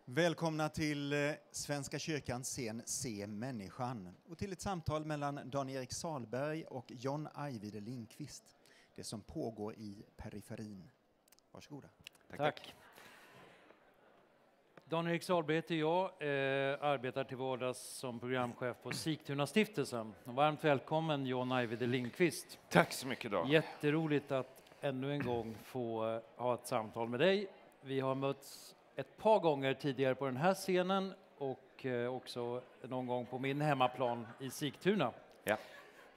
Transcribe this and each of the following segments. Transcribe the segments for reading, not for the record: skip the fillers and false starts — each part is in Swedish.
Välkomna till Svenska kyrkans scen Se människan och till ett samtal mellan Dan-Erik Salberg och John Ajvide Lindqvist. Det som pågår i periferin. Varsågoda. Tack. Dan-Erik Salberg heter jag, arbetar till vardags som programchef på Sigtuna-stiftelsen. Varmt välkommen John Ajvide Lindqvist. Tack så mycket då. Jätteroligt att ännu en gång få ha ett samtal med dig. Vi har mötts ett par gånger tidigare på den här scenen och också någon gång på min hemmaplan i Sigtuna. Ja.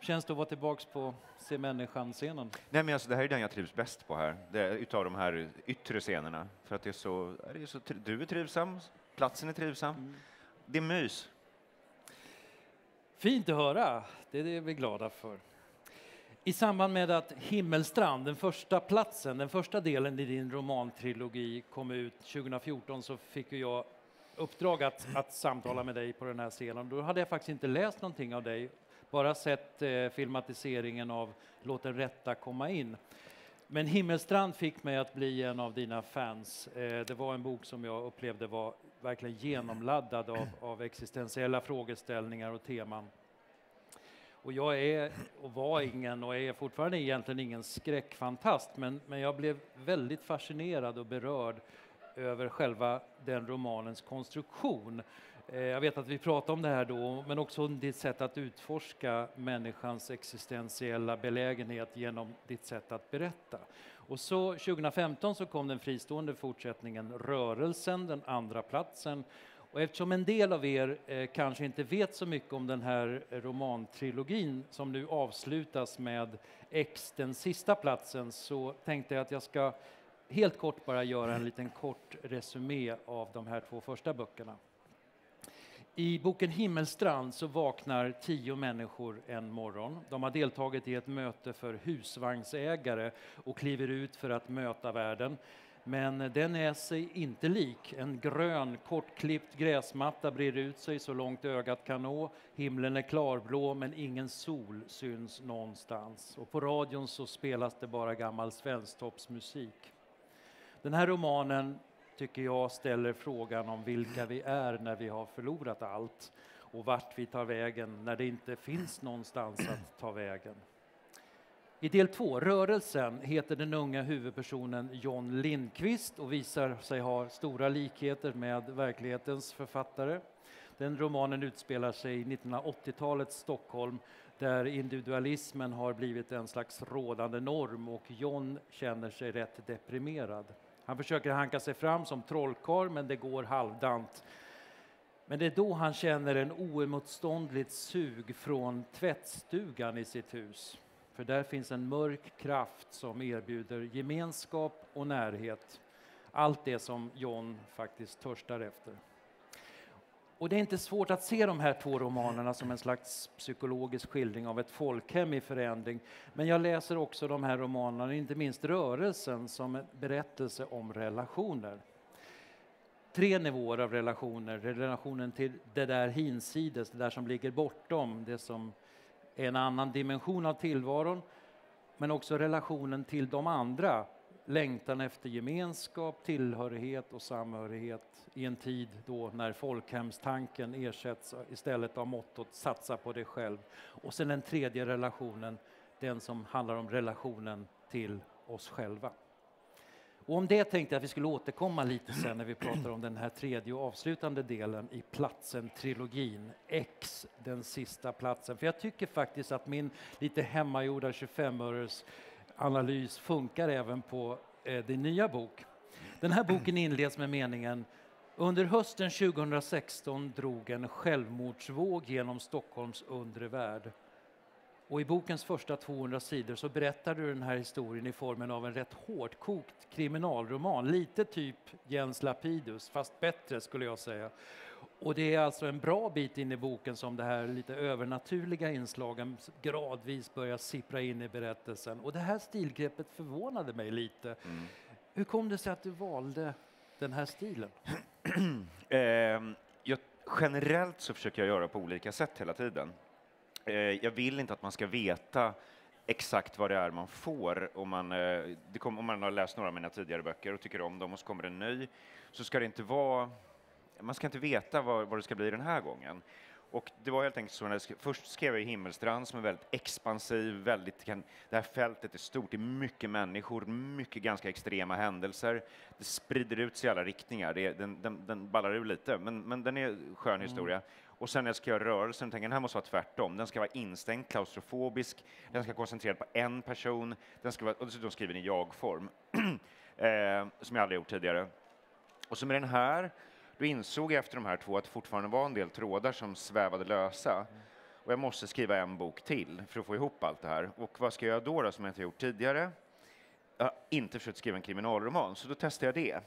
Känns det att vara tillbaka på Se människan-scenen? Nej, men alltså, det här är den jag trivs bäst på här. Det är utav de här yttre scenerna. För att det är så du är trivsam, platsen är trivsam. Det är mys. Fint att höra, det är vi glada för. I samband med att Himmelstrand, den första delen i din romantrilogi kom ut 2014 så fick jag uppdrag att samtala med dig på den här scenen. Då hade jag faktiskt inte läst någonting av dig, bara sett filmatiseringen av Låt den rätta komma in. Men Himmelstrand fick mig att bli en av dina fans. Det var en bok som jag upplevde var verkligen genomladdad av existentiella frågeställningar och teman. Och jag är och var ingen och är fortfarande egentligen ingen skräckfantast, men jag blev väldigt fascinerad och berörd över själva den romanens konstruktion. Jag vet att vi pratade om det här då, men också om ditt sätt att utforska människans existentiella belägenhet genom ditt sätt att berätta. Och så 2015 så kom den fristående fortsättningen Rörelsen, den andra platsen. Och eftersom en del av er kanske inte vet så mycket om den här romantrilogin som nu avslutas med X, den sista platsen, så tänkte jag att jag ska helt kort bara göra en liten kort resumé av de här två första böckerna. I boken Himmelstrand så vaknar 10 människor en morgon. De har deltagit i ett möte för husvagnsägare och kliver ut för att möta världen. Men den är sig inte lik. En grön, kortklippt gräsmatta brer ut sig så långt ögat kan nå. Himlen är klarblå men ingen sol syns någonstans. Och på radion så spelas det bara gammal svensktoppsmusik. Den här romanen tycker jag ställer frågan om vilka vi är när vi har förlorat allt. Och vart vi tar vägen när det inte finns någonstans att ta vägen. I del 2, Rörelsen, heter den unga huvudpersonen John Lindqvist och visar sig ha stora likheter med verklighetens författare. Den romanen utspelar sig i 1980-talets Stockholm där individualismen har blivit en slags rådande norm och John känner sig rätt deprimerad. Han försöker hanka sig fram som trollkarl men det går halvdant. Men det är då han känner en oemotståndligt sug från tvättstugan i sitt hus. För där finns en mörk kraft som erbjuder gemenskap och närhet. Allt det som John faktiskt törstar efter. Och det är inte svårt att se de här två romanerna som en slags psykologisk skildring av ett folkhem i förändring. Men jag läser också de här romanerna, inte minst Rörelsen, som en berättelse om relationer. 3 nivåer av relationer. Relationen till det där hinsides, det där som ligger bortom, det som en annan dimension av tillvaron, men också relationen till de andra, längtan efter gemenskap, tillhörighet och samhörighet i en tid då när folkhemstanken ersätts istället av mottot satsa på dig själv. Och sen den tredje relationen, den som handlar om relationen till oss själva. Och om det tänkte jag att vi skulle återkomma lite sen när vi pratar om den här tredje och avslutande delen i platsen-trilogin. X, den sista platsen. För jag tycker faktiskt att min lite hemmagjorda 25-öres analys funkar även på din nya bok. Den här boken inleds med meningen: under hösten 2016 drog en självmordsvåg genom Stockholms undre värld. Och i bokens första 200 sidor så berättar du den här historien i formen av en rätt hårdkokt kriminalroman. Lite typ Jens Lapidus, fast bättre skulle jag säga. Och det är alltså en bra bit in i boken som det här lite övernaturliga inslagen gradvis börjar sippra in i berättelsen. Och det här stilgreppet förvånade mig lite. Hur kom det sig att du valde den här stilen? Generellt så försöker jag göra på olika sätt hela tiden. Jag vill inte att man ska veta exakt vad det är man får. Om man har läst några av mina tidigare böcker och tycker om dem och så kommer en ny, så ska det inte vara man ska inte veta vad det ska bli den här gången. Och det var helt enkelt så, först skrev jag i Himmelstrand som är väldigt expansiv, det här fältet är stort, det är mycket människor, mycket ganska extrema händelser. Det sprider ut sig i alla riktningar, den ballar ur lite, men den är skön historia. Och sen när jag ska göra rörelsen, tänker jag, den här måste vara tvärtom. Den ska vara instängd, klaustrofobisk, den ska koncentrera på en person, den ska vara, och dessutom skriven i jag-form, som jag aldrig gjort tidigare. Och så med den här, då insåg jag efter de här två att det fortfarande var en del trådar som svävade lösa. Och jag måste skriva en bok till för att få ihop allt det här. Och vad ska jag göra då som jag inte gjort tidigare? Jag har inte försökt skriva en kriminalroman, så då testar jag det.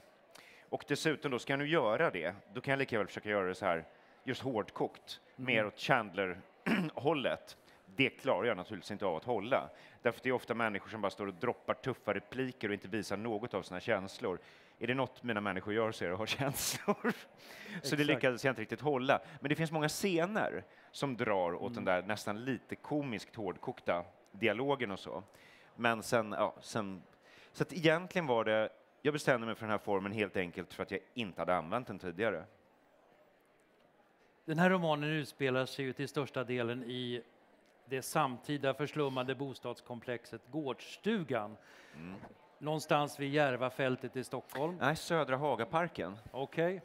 Och dessutom då, ska jag nu göra det, då kan jag lika väl försöka göra det så här, just hårdkokt, mer åt Chandler-hållet. Det klarar jag naturligtvis inte av att hålla. Därför att det är ofta människor som bara står och droppar tuffa repliker och inte visar något av sina känslor. Är det något mina människor gör så är det att ha känslor. Så det lyckades jag inte riktigt hålla. Men det finns många scener som drar åt den där nästan lite komiskt hårdkokta dialogen och så. Men sen så att egentligen var det, jag bestämde mig för den här formen helt enkelt för att jag inte hade använt den tidigare. Den här romanen utspelar sig ju till största delen i det samtida förslummade bostadskomplexet Gårdsstugan. Någonstans vid Järvafältet i Stockholm. Nej, Södra Hagaparken. Okej.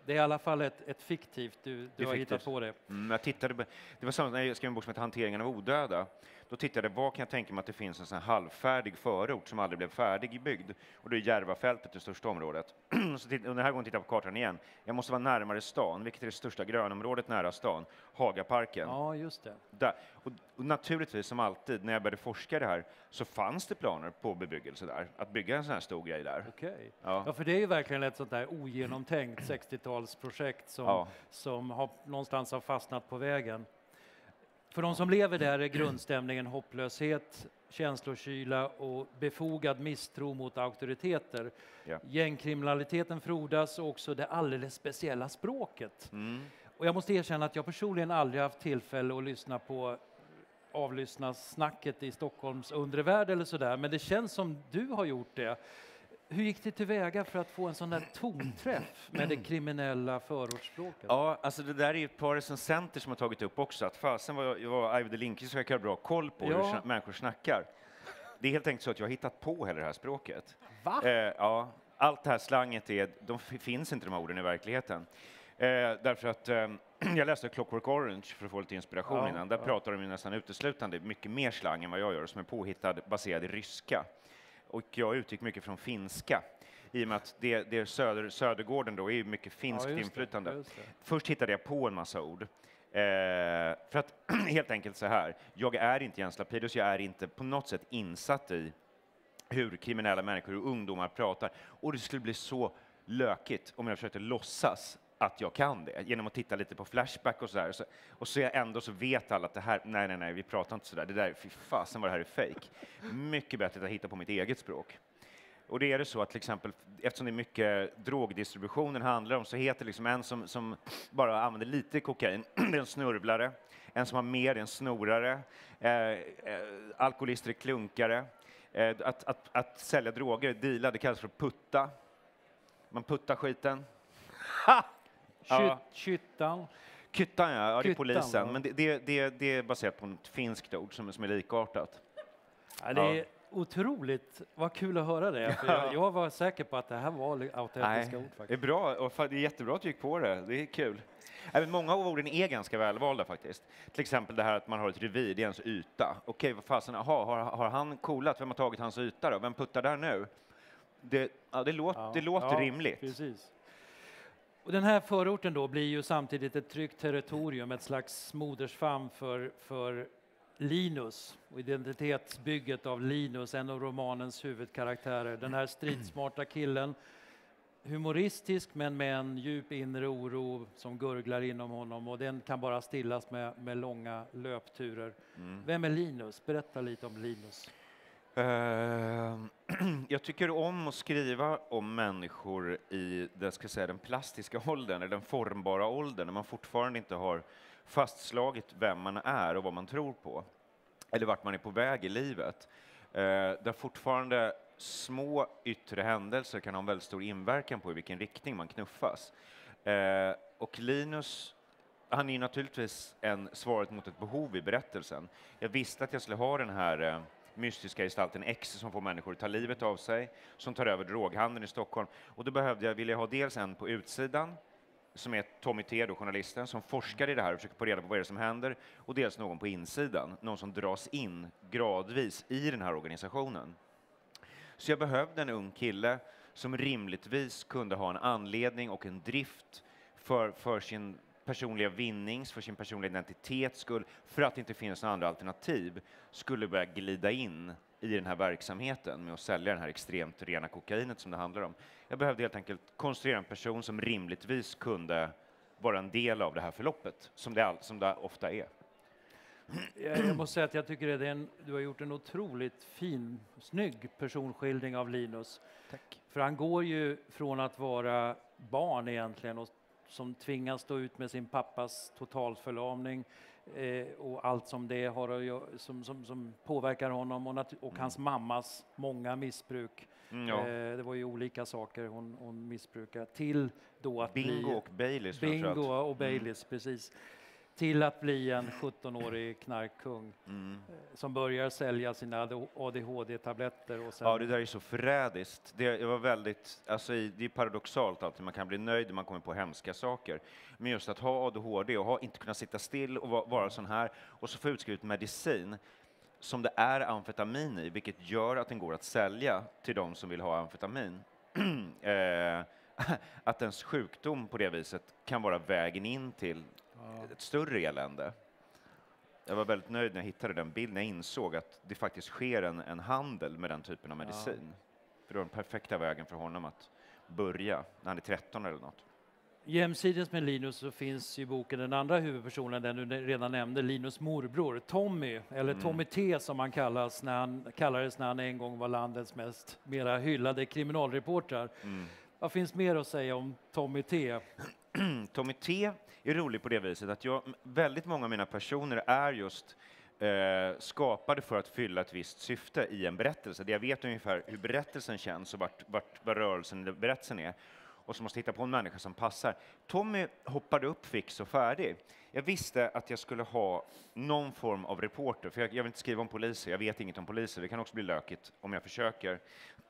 Det är i alla fall ett fiktivt, du har fiktivt. hittat på det. Jag tittade, det var samma när jag skrev en bok som heter Hanteringen av odöda. Då tittade jag, vad kan jag tänka mig att det finns en sån här halvfärdig förort som aldrig blev färdigbyggd. Och det är Järvafältet, det största området. Så den här gången tittar jag på kartan igen. Jag måste vara närmare stan, vilket är det största grönområdet nära stan. Hagaparken. Ja, just det. Där. Och naturligtvis, som alltid, när jag började forska det här så fanns det planer på bebyggelse där. Att bygga en sån här stor grej där. Okej. Ja. Ja, för det är ju verkligen ett sånt där ogenomtänkt 60-talsprojekt som någonstans har fastnat på vägen. För de som lever där är grundstämningen hopplöshet, känslokyla och befogad misstro mot auktoriteter. Ja. Gängkriminaliteten frodas och också det alldeles speciella språket. Och jag måste erkänna att jag personligen aldrig haft tillfälle att avlyssna snacket i Stockholms undre värld eller sådär, men det känns som du har gjort det. Hur gick det tillväga för att få en sån där tonträff med det kriminella förortsspråket? Ja, alltså det där är ju ett par recensenter som har tagit upp också, att fasen var Ajvide Lindqvist så jag har bra koll på hur människor snackar. Det är helt enkelt så att jag har hittat på hela det här språket. Va? Ja, allt det här slanget finns inte de här orden i verkligheten. Därför att jag läste Clockwork Orange för att få lite inspiration innan. Där pratar de ju nästan uteslutande mycket mer slang än vad jag gör, som är påhittad baserad i ryska. Och jag utgick mycket från finska, i och med att Södergården då är mycket finskt inflytande. Först hittade jag på en massa ord. För att helt enkelt så här, jag är inte Jens Lapidus, jag är inte på något sätt insatt i hur kriminella människor och ungdomar pratar. Och det skulle bli så lökigt om jag försökte låtsas att jag kan det, genom att titta lite på Flashback och så där. Och så ändå så vet alla att det här, nej, vi pratar inte så där. Det där, fy fasen vad det här är fake. Mycket bättre att hitta på mitt eget språk. Och det är det så att till exempel, eftersom det är mycket drogdistributionen handlar om, så heter liksom en som bara använder lite kokain, det är en snurvlare. En som har mer, det är en snorare. Alkoholister är klunkare. Att sälja droger, deala, det kallas för putta. Man puttar skiten. Ha! Kyttan. Kyttan, ja, det är polisen. Ja. Men det är baserat på ett finskt ord som är likartat. Ja, det är otroligt, vad kul att höra det. För jag var säker på att det här var autentiska ord faktiskt. Det är bra, och det är jättebra att du gick på det. Det är kul. Även många av orden är ganska välvalda faktiskt. Till exempel det här att man har ett revir, det är ens yta. Okej, vad fasen, har han coolat? Vem har tagit hans yta då? Vem puttar där nu? Det låter rimligt. Precis. Och den här förorten då blir ju samtidigt ett tryggt territorium, ett slags modersfamn för Linus och identitetsbygget av Linus, en av romanens huvudkaraktärer. Den här stridsmarta killen, humoristisk men med en djup inre oro som gurglar inom honom, och den kan bara stillas med långa löpturer. Vem är Linus? Berätta lite om Linus. Jag tycker om att skriva om människor i den plastiska åldern, eller den formbara åldern, när man fortfarande inte har fastslagit vem man är och vad man tror på, eller vart man är på väg i livet. Där fortfarande små yttre händelser kan ha en väldigt stor inverkan på i vilken riktning man knuffas. Och Linus, han är ju naturligtvis svaret mot ett behov i berättelsen. Jag visste att jag skulle ha den här mystiska gestalten X som får människor att ta livet av sig, som tar över droghandeln i Stockholm. Och då ville jag ha dels en på utsidan, som är Tommy T, journalisten, som forskar i det här och försöker få reda på vad det är som händer, och dels någon på insidan, någon som dras in gradvis i den här organisationen. Så jag behövde en ung kille som rimligtvis kunde ha en anledning och en drift för sin personliga vinnings, för sin personliga identitets skull, för att det inte finns några andra alternativ, skulle börja glida in i den här verksamheten med att sälja den här extremt rena kokainet som det handlar om. Jag behövde helt enkelt konstruera en person som rimligtvis kunde vara en del av det här förloppet, som det ofta är. Jag måste säga att jag tycker att du har gjort en otroligt fin, snygg personskildring av Linus. Tack. För han går ju från att vara barn egentligen och som tvingas stå ut med sin pappas totalförlamning och allt som det har att göra, som påverkar honom och hans mammas många missbruk. Det var ju olika saker hon missbrukade till då att Bingo och Baileys. Bingo och Baileys, precis. Till att bli en 17-årig knarkkung som börjar sälja sina ADHD-tabletter. Och sen... Ja, det där är så förrädiskt. Det var väldigt, alltså, det är paradoxalt alltid. Man kan bli nöjd när man kommer på hemska saker. Men just att ha ADHD och inte kunna sitta still och vara sån här, och så få utskrivet medicin som det är amfetamin i, vilket gör att den går att sälja till de som vill ha amfetamin. Att ens sjukdom på det viset kan vara vägen in till ett större elände. Jag var väldigt nöjd när jag hittade den bilden. Jag insåg att det faktiskt sker en handel med den typen av medicin. För det var den perfekta vägen för honom att börja när han är 13 eller något. Jämsides med Linus så finns i boken den andra huvudpersonen, den du redan nämnde, Linus morbror, Tommy, eller Tommy T som han kallades när han en gång var landets mera hyllade kriminalreportrar. Vad finns mer att säga om Tommy T? Tommy T är rolig på det viset att väldigt många av mina personer är just skapade för att fylla ett visst syfte i en berättelse. Jag vet ungefär hur berättelsen känns och vad rörelsen i berättelsen är. Och så måste hitta på en människa som passar. Tommy hoppade upp fix och färdig. Jag visste att jag skulle ha någon form av reporter, för jag vill inte skriva om poliser, jag vet inget om poliser, det kan också bli lökigt om jag försöker.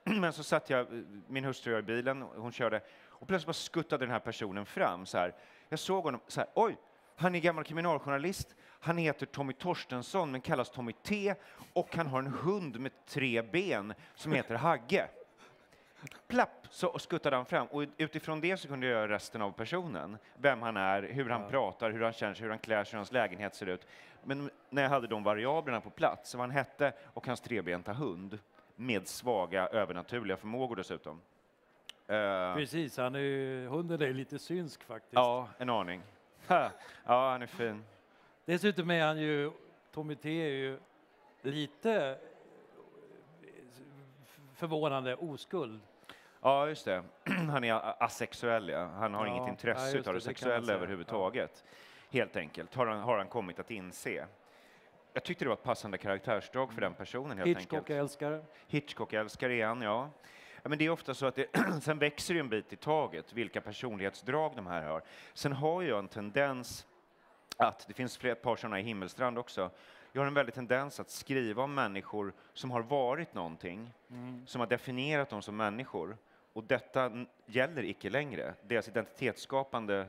Men så satt min hustru och jag i bilen, hon körde, och plötsligt bara skuttade den här personen fram så här. Jag såg honom så här, oj, han är gammal kriminaljournalist, han heter Tommy Torstensson men kallas Tommy T, och han har en hund med 3 ben som heter Hagge. Plapp, så skuttade han fram, och utifrån det så kunde jag göra resten av personen. Vem han är, hur han pratar, hur han känner sig, hur han klär sig, hur hans lägenhet ser ut. Men när jag hade de variablerna på plats, så vad han hette och hans 3-benta hund med svaga övernaturliga förmågor dessutom. Precis, hunden är lite synsk faktiskt. Ja, en aning. Ja, han är fin. Dessutom är han ju, Tommy T är ju lite förvånande oskuld. Ja, just det. Han är asexuell, ja. Han har inget intresse av det sexuella överhuvudtaget. Helt enkelt, har han kommit att inse. Jag tyckte det var ett passande karaktärsdrag för den personen, helt enkelt. Hitchcock-älskare. Hitchcock-älskare är han, ja. Men det är ofta så att sen växer det en bit i taget, vilka personlighetsdrag de här har. Sen har jag en tendens att, det finns ett par sådana i Himmelstrand också, jag har en väldig tendens att skriva om människor som har varit någonting, som har definierat dem som människor, och detta gäller icke längre. Deras identitetsskapande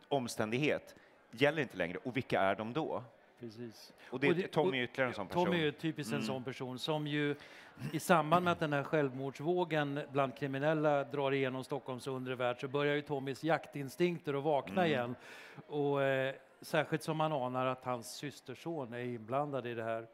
omständighet gäller inte längre, och vilka är de då? Precis. Och Tommy är ytterligare en sån person. Tommy är typiskt en sån person som ju i samband med att den här självmordsvågen bland kriminella drar igenom Stockholms undre värld, så börjar ju Tommys jaktinstinkter att vakna igen. Och särskilt som man anar att hans systerson är inblandad i det här.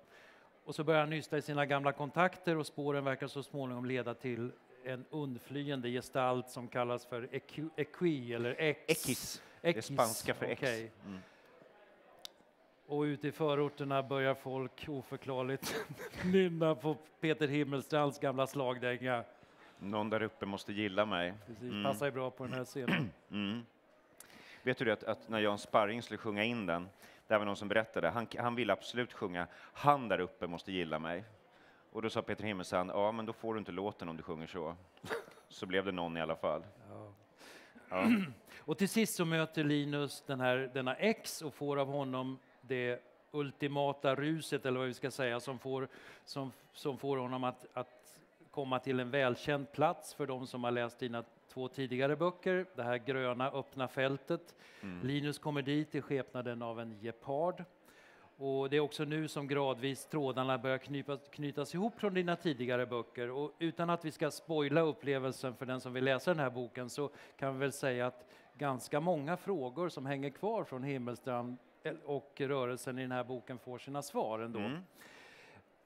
Och så börjar han nysta i sina gamla kontakter, och spåren verkar så småningom leda till en undflyende gestalt som kallas för Equi eller Ekis. Det är spanska för X. Okay. Och ute i förorterna börjar folk oförklarligt nynna på Peter Himmelstrands gamla slagdänga. Någon där uppe måste gilla mig. Precis, passar ju bra på den här scenen. Vet du att när Jan Sparring skulle sjunga in den, där var någon som berättade, han ville absolut sjunga "Han där uppe måste gilla mig". Och då sa Peter Himmelstrand, ja men då får du inte låten om du sjunger så. Så blev det någon i alla fall. Ja. Och till sist så möter Linus denna X och får av honom det ultimata ruset, eller vad vi ska säga, som får honom att komma till en välkänd plats för de som har läst dina 2 tidigare böcker, det här gröna öppna fältet. Linus kommer dit i skepnaden av en gepard. Och det är också nu som gradvis trådarna börjar knytas ihop från dina tidigare böcker. Och utan att vi ska spoila upplevelsen för den som vill läsa den här boken, så kan vi väl säga att ganska många frågor som hänger kvar från Himmelstrand och rörelsen i den här boken får sina svar ändå.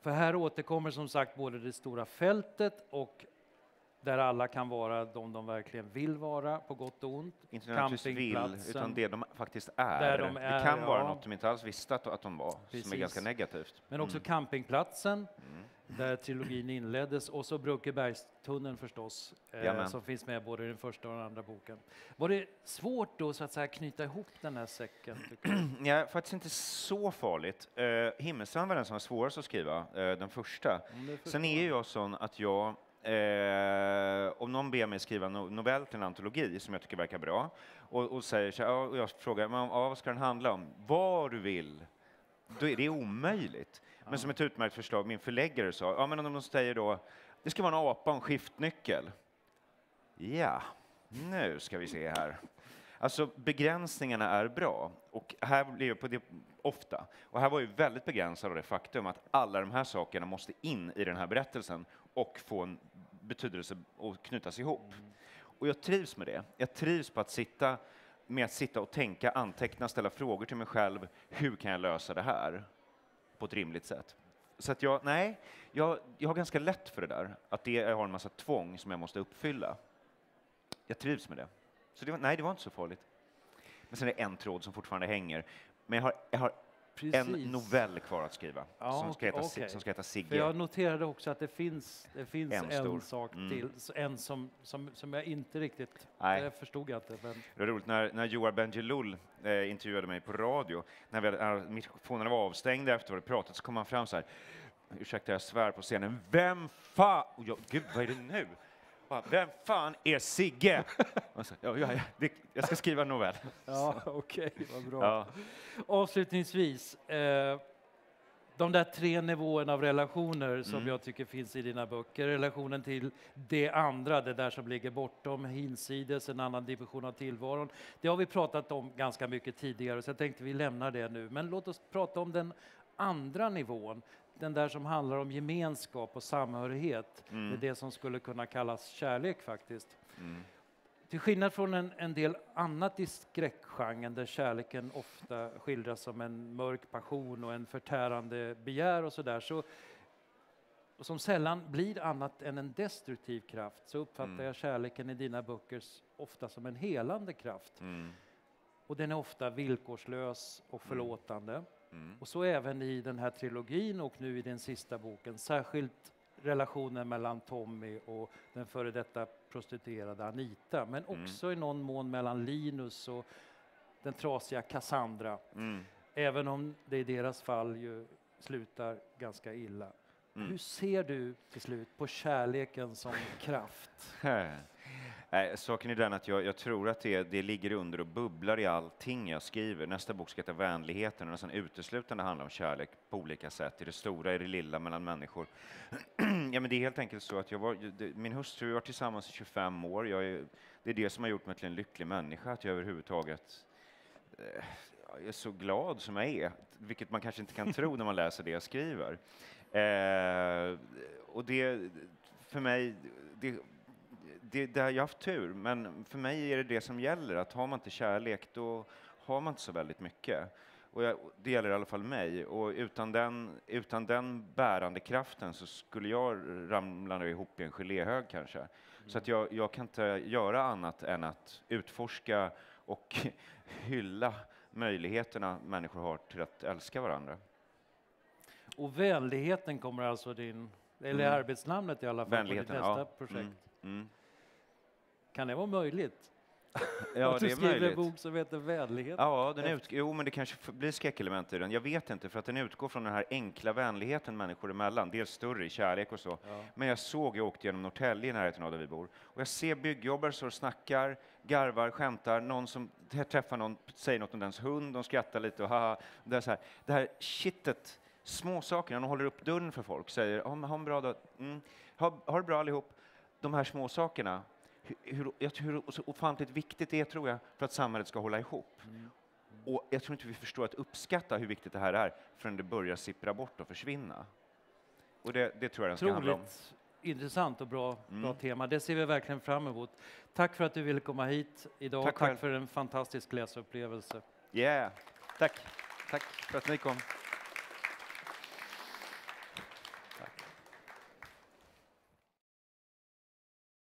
För här återkommer som sagt både det stora fältet och där alla kan vara de verkligen vill vara, på gott och ont. Inte nödvändigtvis vill, utan det de faktiskt är. Där de är, det kan vara något de inte alls visste att de var, Precis. som är ganska negativt. Men också campingplatsen, där trilogin inleddes, och så Brunkebergstunneln förstås, som finns med både i den första och den andra boken. Var det svårt då så att säga knyta ihop den här säcken? Ja, faktiskt inte så farligt. Himmelstrand var den som var svårast att skriva, den första. Sen är jag sån att jag, om någon ber mig skriva en novell till en antologi som jag tycker verkar bra, och säger så här, och jag frågar, vad ska den handla om? Vad du vill. Då är det omöjligt. Men som ett utmärkt förslag, min förläggare sa, men om de säger då, det ska vara en apa och en skiftnyckel. Ja, nu ska vi se här. Alltså begränsningarna är bra, och här blir jag på det ofta. Och här var ju väldigt begränsad av det faktum att alla de här sakerna måste in i den här berättelsen och få en betydelse och knytas ihop. Och jag trivs med det. Jag trivs på att sitta och tänka, anteckna, ställa frågor till mig själv. Hur kan jag lösa det här på ett rimligt sätt? Så att jag har ganska lätt för det där. Att jag har en massa tvång som jag måste uppfylla. Jag trivs med det. Så det var inte så farligt. Men sen är det en tråd som fortfarande hänger. Men jag har en novell kvar att skriva, som ska heta Sigge. För jag noterade också att det finns en sak till, en som jag inte riktigt förstod. Men... Det var roligt när Joar Bendjelloul intervjuade mig på radio, när mikrofonerna var avstängda efter att vi pratat, så kom han fram så här, ursäkta jag svär på scenen, gud vad är det nu? Vem fan är Sigge? Jag ska skriva en novell. Ja, okej, vad bra. Ja. Avslutningsvis, de där 3 nivåerna av relationer som jag tycker finns i dina böcker. Relationen till det andra, det där som ligger bortom, hinsides, en annan dimension av tillvaron. Det har vi pratat om ganska mycket tidigare, så jag tänkte vi lämnar det nu. Men låt oss prata om den andra nivån. Den där som handlar om gemenskap och samhörighet. Det är det som skulle kunna kallas kärlek faktiskt. Till skillnad från en del annat i skräckgenren, där kärleken ofta skildras som en mörk passion och en förtärande begär och sådär, så som sällan blir annat än en destruktiv kraft, så uppfattar jag kärleken i dina böcker ofta som en helande kraft. Och den är ofta villkorslös och förlåtande. Och så även i den här trilogin och nu i den sista boken, särskilt relationen mellan Tommy och den före detta prostituerade Anita, men också i någon mån mellan Linus och den trasiga Cassandra, även om det i deras fall ju slutar ganska illa. Hur ser du till slut på kärleken som kraft? Saken är den att jag tror att det ligger under och bubblar i allting jag skriver. Nästa bok ska heta Vänligheten och nästan uteslutande handlar om kärlek på olika sätt. I det stora, i det lilla, mellan människor. Ja, men det är helt enkelt så att min hustru var tillsammans i 25 år. Det är det som har gjort mig till en lycklig människa. Att jag överhuvudtaget är så glad som jag är. Vilket man kanske inte kan tro när man läser det jag skriver. Och det, för mig... Jag har haft tur, men för mig är det som gäller. Att har man inte kärlek, då har man inte så väldigt mycket. Och det gäller i alla fall mig. Och utan den bärande kraften så skulle jag ramla ihop i en geléhög kanske. Så att jag kan inte göra annat än att utforska och hylla möjligheterna människor har till att älska varandra. Och Vänligheten kommer alltså eller arbetsnamnet i alla fall, på ditt nästa projekt. Kan det vara möjligt? Ja, att du det är skriver en möjligt. bok som heter Vänlighet. Ja, jo, men det kanske blir skräckelement i den. Jag vet inte, för att den utgår från den här enkla vänligheten människor emellan. Dels större i kärlek och så. Ja. Men jag åkte genom Norrtälje i närheten av där vi bor. Och jag ser byggjobbare som snackar, garvar, skämtar. Någon som träffar någon, säger något om dens hund, de skrattar lite och haha. Det här shitet, små saker, när de håller upp dörren för folk, säger ha en bra dag, ha det bra allihop. De här små sakerna, hur så ofantligt viktigt det är, tror jag, för att samhället ska hålla ihop. Och jag tror inte vi förstår att uppskatta hur viktigt det här är förrän det börjar sippra bort och försvinna. Och det tror jag den ska handla om. Otroligt intressant och bra tema. Det ser vi verkligen fram emot. Tack för att du ville komma hit idag. Tack Tack själv. för en fantastisk läsupplevelse. Yeah, tack för att ni kom.